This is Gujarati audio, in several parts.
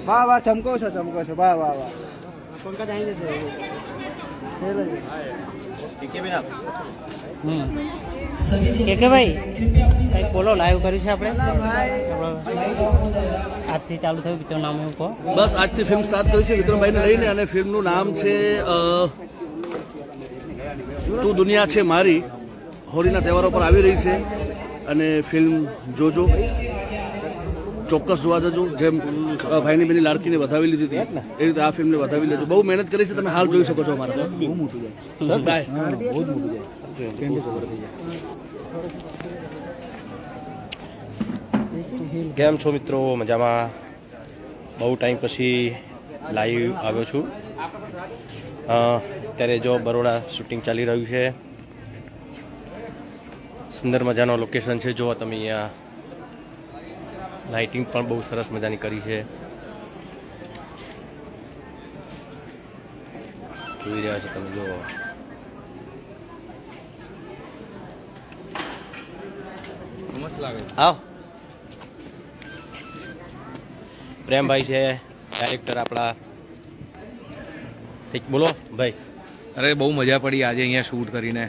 वाह वाह चमको छो वाह वाह वाह पंकज आएंगे કે ભાઈ કંઈક બોલો લાઈવ કર્યું છે આપણે આજથી ચાલુ થયું પિક્ચર નામ એવું કહો. બસ આજથી ફિલ્મ સ્ટાર્ટ કરી છે વિક્રમભાઈને લઈને અને ફિલ્મનું નામ છે તું દુનિયા છે મારી. હોળીના તહેવારો પર આવી રહી છે અને ફિલ્મ જોજો, ચોક્કસ જોવા જજો. જેમ ભાઈની બેની લાડકીને વધાવી લીધી હતી એ રીતે આ ફિલ્મને વધાવી લેજો. બહુ મહેનત કરી છે, તમે હાલ જોઈ શકો છો. અમારા બહુ મોટું જાય. કેમ છો મિત્રો? મજામાં? બહુ ટાઈમ પછી લાઈવ આવ્યો છું. અત્યારે જો બરોડા શૂટિંગ ચાલી રહ્યું છે. સુંદર મજાનો લોકેશન છે. જો તમે અહીંયા લાઇટિંગ પણ બહુ સરસ મજાની કરી છે. જોઈ રહ્યા છો તમે. જો મસ્ત લાગે. આવ પ્રેમભાઈ છે ડાયરેક્ટર આપણા. ઠીક બોલો ભાઈ. અરે બહુ મજા પડી આજે અહીંયા શૂટ કરીને.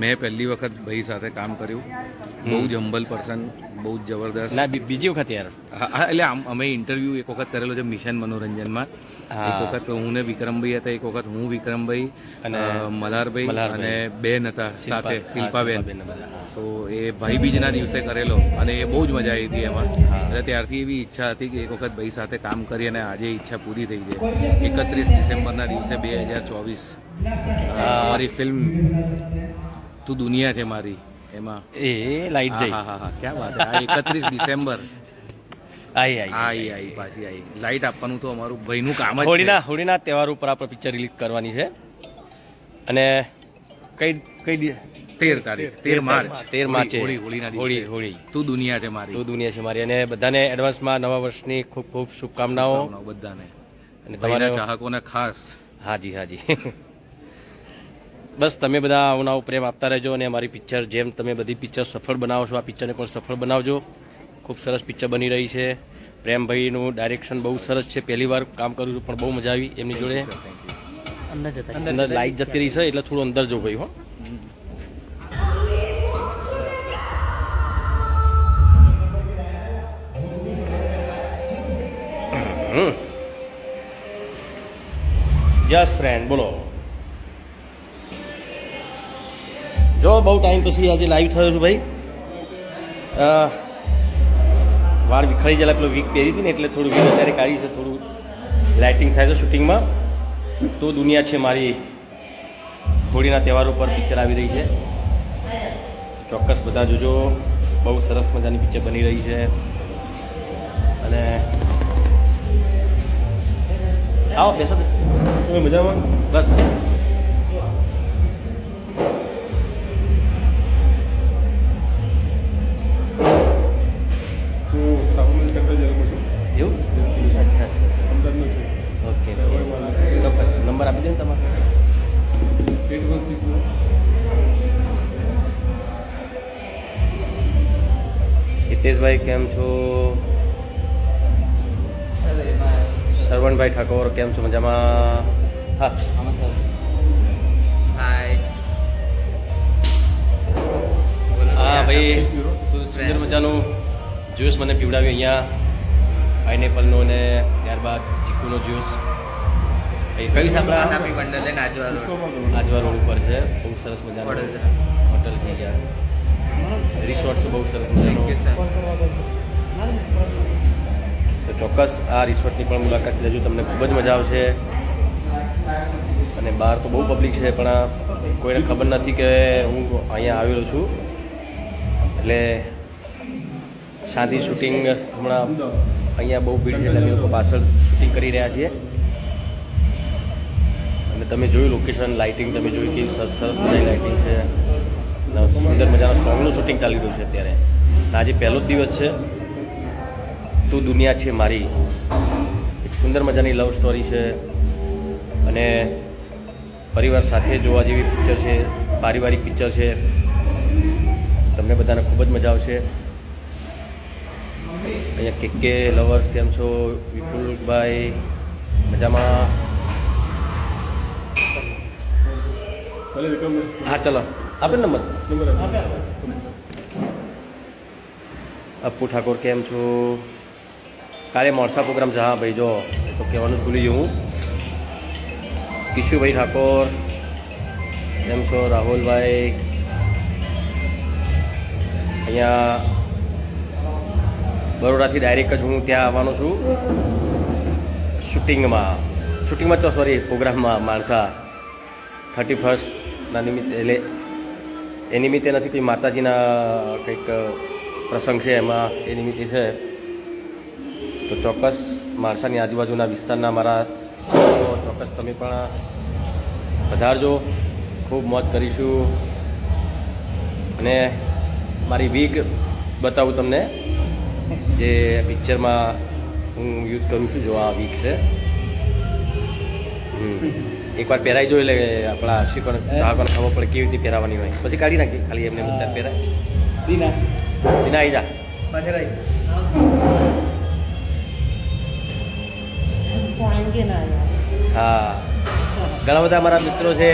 મેં પહેલી વખત ભાઈ સાથે કામ કર્યું. બહુ જ હમ્બલ પર્સન, બહુ જ જબરદસ્ત. ના બીજી વખત યાર. હા એટલે અમે ઇન્ટરવ્યૂ એક વખત કરેલો છે મિશન મનોરંજનમાં. એક વખત હું ને વિક્રમભાઈ હતા, એક વખત હું વિક્રમભાઈ અને મલ્હારભાઈ અને બેન હતા સાથે, શિલ્પાબેન. સો એ ભાઈ બીજના દિવસે કરેલો અને એ બહુ જ મજા આવી હતી એમાં. એટલે ત્યારથી એવી ઈચ્છા હતી કે એક વખત ભાઈ સાથે કામ કરી અને આજે ઈચ્છા પૂરી થઈ છે. 31 ડિસેમ્બરના દિવસે 2024 અમારી ફિલ્મ તું દુનિયા છે મારી એમાં એ લાઈટ જઈ. હા હા હા ક્યાં વાત છે. 31 ડિસેમ્બર આઈ પાછી આવી. લાઈટ આપવાનું તો અમારું ભાઈનું કામ જ છે. હોળીના તહેવાર ઉપર આપણે પિક્ચર રિલીઝ કરવાની છે. અને કઈ 13 તારીખ 13 માર્ચ હોળીના દિવસે હોળી તું દુનિયા છે મારી. તું દુનિયા છે મારી. અને બધાને એડવાન્સમાં નવા વર્ષની ખૂબ ખૂબ શુભકામનાઓ બધાને અને તમારા ચાહકોને ખાસ. હાજી બસ તમે બધા આવો પ્રેમ આપતા રહેજો અને અમારી પિક્ચર જેમ તમે બધી પિક્ચર સફળ બનાવો છો આ પિક્ચરને પણ સફળ બનાવજો. ખૂબ સરસ પિક્ચર બની રહી છે. પ્રેમભાઈનું ડાયરેક્શન બહુ સરસ છે. પહેલી વાર કામ કર્યું પણ બહુ મજા આવી એમની જોડે. અંદર લાઈટ જતી રહી છે એટલે થોડું અંદર જો ભાઈ. હો યસ ફ્રેન્ડ બોલો. જો બહુ ટાઈમ પછી આજે લાઈવ થયો છું ભાઈ. વાળ વિખરી ગયેલા પેલો વીક પહેરી હતી ને એટલે થોડું વીક અત્યારે કાઢી છે. થોડું લાઇટિંગ થાય છે શૂટિંગમાં. તો દુનિયા છે મારી હોળીના તહેવારો પર પિક્ચર આવી રહી છે. ચોક્કસ બધા જોજો. બહુ સરસ મજાની પિક્ચર બની રહી છે. અને આવો બેસો તમે મજામાં? બસ એવું? અચ્છા ઓકે નંબર આપી દો ને તમારો. હિતેશભાઈ કેમ છો? સરવણભાઈ ઠાકોર કેમ છો? મજામાં? હા ભાઈ સુંદર મજાનું જ્યુસ મને પીવડાવ્યું અહીંયા. પાઇનેપલનો ને ત્યારબાદ ચીકુનો જ્યુસ. કયું છે આપણા આજવા રોડ ઉપર છે. બહુ સરસ મજાનું હોટલ છે અહીંયા. રિસોર્ટ છે બહુ સરસ મજાનું. તો ચોક્કસ આ રિસોર્ટની પણ મુલાકાત લેજો. તમને ખૂબ જ મજા આવશે. અને બહાર તો બહુ પબ્લિક છે પણ કોઈને ખબર નથી કે હું અહીંયા આવેલો છું. એટલે શાંતિ શૂટિંગ હમણાં અહીંયા બહુ ભીડ છે એટલે અમે લોકો પાછળ શૂટિંગ કરી રહ્યા છીએ. અને તમે જોયું લોકેશન, લાઇટિંગ તમે જોયું કે સરસ મજાની લાઇટિંગ છે. સુંદર મજાના સોંગનું શૂટિંગ ચાલી રહ્યું છે અત્યારે. આજે પહેલો જ દિવસ છે. તું દુનિયા છે મારી એક સુંદર મજાની લવ સ્ટોરી છે અને પરિવાર સાથે જોવા જેવી પિક્ચર છે. પારિવારિક પિક્ચર છે. બધાને ખૂબ જ મજા આવશે. અહીંયા કે લવર્સ કેમ છો? વિપુલભાઈ મજામાં? હા ચલો આપે નંબર. અપ્પુ ઠાકોર કેમ છો? કાલે મોરસા પ્રોગ્રામ છે. હા ભાઈ જો એ તો કહેવાનું જ ભૂલી ગયું હું. કિશુભાઈ ઠાકોર કેમ છો? રાહુલભાઈ અહીંયા બરોડાથી ડાયરેક્ટ જ હું ત્યાં આવવાનો છું શૂટિંગમાં તો સોરી પ્રોગ્રામમાં માણસા 31ના નિમિત્તે. એટલે એ નિમિત્તે નથી, કોઈ માતાજીના કંઈક પ્રસંગ છે એમાં એ નિમિત્તે છે. તો ચોક્કસ માણસાની આજુબાજુના વિસ્તારના મારા ચોક્કસ તમે પણ પધારજો. ખૂબ મોજ કરીશું. અને મારી વીગ બતાવું તમને, જે પિક્ચરમાં હું યુઝ કરું છું. જો આ વીગ છે, એકવાર પહેરાઈ જોઈ લે આપણા આશિકોને ચાહકોને ખબર પડે કેવી રીતે પહેરાવાની હોય. પછી કાઢી નાખી ખાલી એમને બધા પહેરાય. દીના આવી જા. હા ઘણા બધા મારા મિત્રો છે.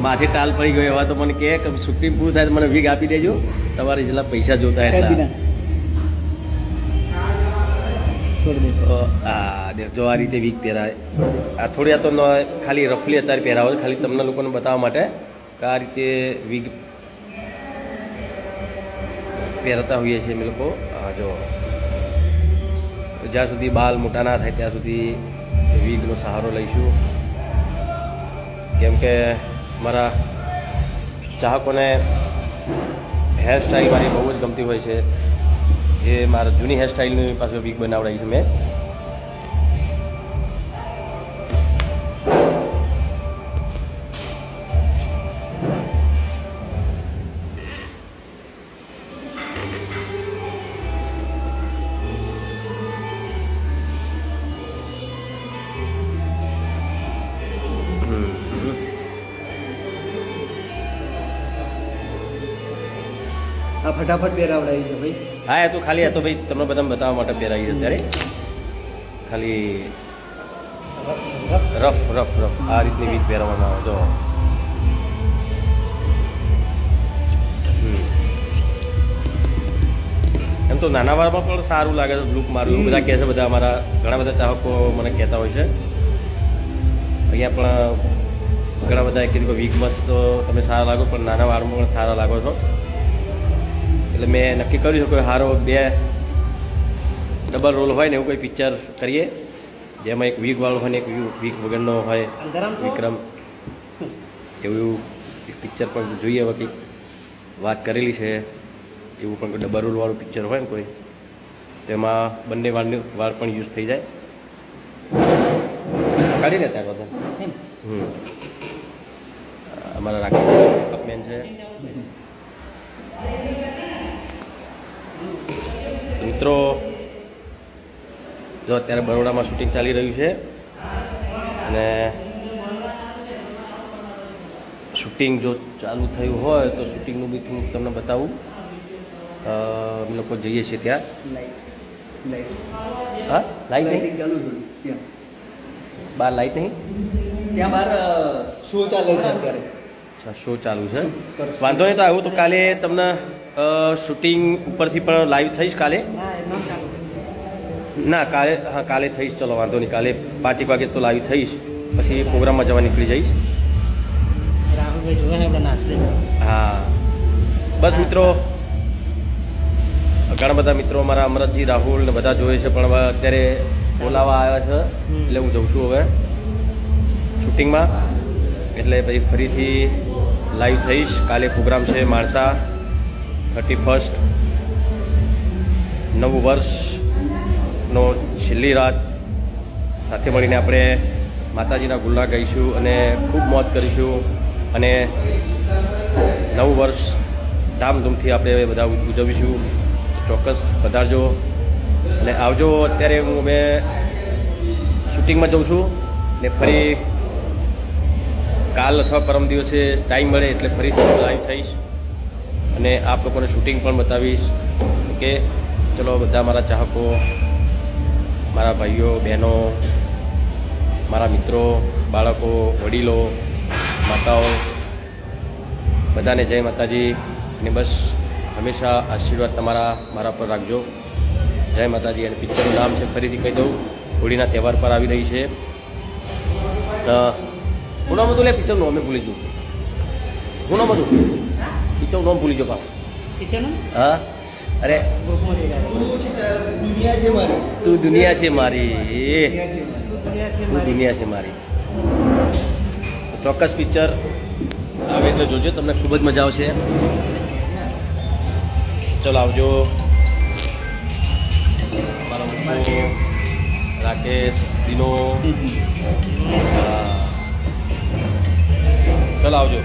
માથે ટાલ પડી ગયો એવા તો મને કહે કે શૂટિંગ પૂરું થાય તો મને વીગ આપી દેજો, તમારે જેટલા પૈસા જોતા એટલા. જો આ રીતે વીગ પહેરાય. આ થોડી આ તો ખાલી રફલી અત્યારે પહેરાવો, ખાલી તમને લોકોને બતાવવા માટે કે આ રીતે વીગ પહેરતા હોઈએ છીએ અમે લોકો. જો જ્યાં સુધી બાલ મોટા ના થાય ત્યાં સુધી વીગનો સહારો લઈશું. કેમ કે મારા ચાહકોને હેરસ્ટાઈલ મારી બહુ જ ગમતી હોય છે. જે મારા જૂની હેરસ્ટાઈલની પાસે વીગ બનાવડાવી છે મેં. આ ફટાફટ પહેરાવડાવી છે ભાઈ. હા એ તો ખાલી તો ભાઈ તમને બધા બતાવવા માટે પહેરાવી છે અત્યારે. ખાલી રફ આ રીતની વીગ પહેરવામાં આવે. જો એમ તો નાના વાળામાં પણ સારું લાગે છે લુક મારું, એવું બધા કહે છે. બધા અમારા ઘણા બધા ચાહકો મને કહેતા હોય છે. અહીંયા પણ ઘણા બધા કીધું કે વીગમાં તો તમે સારા લાગો, પણ નાના વાળમાં પણ સારા લાગો છો. એટલે મેં નક્કી કર્યું છે કોઈ સારો 2 ડબલ રોલ હોય ને એવું કોઈ પિક્ચર કરીએ, જેમાં એક વીગવાળો હોય ને એક વીગ વગરનો હોય. વિક્રમ એવું એક પિક્ચર પણ જોઈએ. હવે કંઈક વાત કરેલી છે એવું પણ કોઈ ડબલ રોલવાળું પિક્ચર હોય ને કોઈ, તેમાં બંને વાળ પણ યુઝ થઈ જાય. કાઢી લેતા બધા. અમારા રાખી મેન છે. મિત્રો જો અત્યારે બરોડામાં શૂટિંગ ચાલી રહ્યું છે અને શૂટિંગ જો ચાલુ થયું હોય તો શૂટિંગનું બી હું તમને બતાવું. અમે લોકો જઈએ છીએ ત્યાં. હા લાઈટ નહીં ચાલુ છે બહાર, લાઈટ નહીં ત્યાં બહાર શો ચાલે છે અત્યારે. અચ્છા શો ચાલુ છે. વાંધો નહીં. તો આવું તો કાલે તમને શૂટિંગ ઉપરથી પણ લાઈવ થઈશ કાલે. ના કાલે, હા કાલે થઈશ. ચલો વાંધો નહીં. કાલે 5 વાગે તો લાઈવ થઈશ, પછી પ્રોગ્રામમાં જવા નીકળી જઈશ. હા બસ મિત્રો, ઘણા બધા મિત્રો મારા અમરતજી, રાહુલ ને બધા જોવે છે, પણ હવે અત્યારે બોલાવા આવ્યા છે એટલે હું જઉં છું હવે શૂટિંગમાં. એટલે પછી ફરીથી લાઈવ થઈશ. કાલે પ્રોગ્રામ છે માણસા 31st, નવું વર્ષનો છેલ્લી રાત. સાથે મળીને આપણે માતાજીના ગુલ્લા ગાઈશું અને ખૂબ મોજ કરીશું. અને નવું વર્ષ ધામધૂમથી આપણે બધા ઉજવીશું. ચોક્કસ પધારજો અને આવજો. અત્યારે હું અમે શૂટિંગમાં જઉં છું ને ફરી કાલ અથવા પરમ દિવસે ટાઈમ મળે એટલે ફરીથી લાઈવ થઈશ. અને આપ લોકોને શૂટિંગ પણ બતાવીશ કે ચલો બધા મારા ચાહકો, મારા ભાઈઓ બહેનો, મારા મિત્રો, બાળકો, વડીલો, માતાઓ, બધાને જય માતાજી. અને બસ હંમેશા આશીર્વાદ તમારા મારા પર રાખજો. જય માતાજી. અને પિક્ચરનું નામ છે, ફરીથી કહી દઉં, હોળીના તહેવાર પર આવી રહી છે. હું નામ હતું લે પિક્ચરનું, અમે ભૂલી ગયું. હું નામ હતું પિક્ચરનું નામ ભૂલી ગયો બાપ. પિક્ચરનું હા, અરે તું દુનિયા છે મારી, તું દુનિયા છે મારી. ચોક્કસ પિક્ચર આવે એટલે જોજો, તમને ખૂબ જ મજા આવશે. ચલો આવજો. મારો મુક્કો, રાકેશ, દિનો, ચલો આવજો.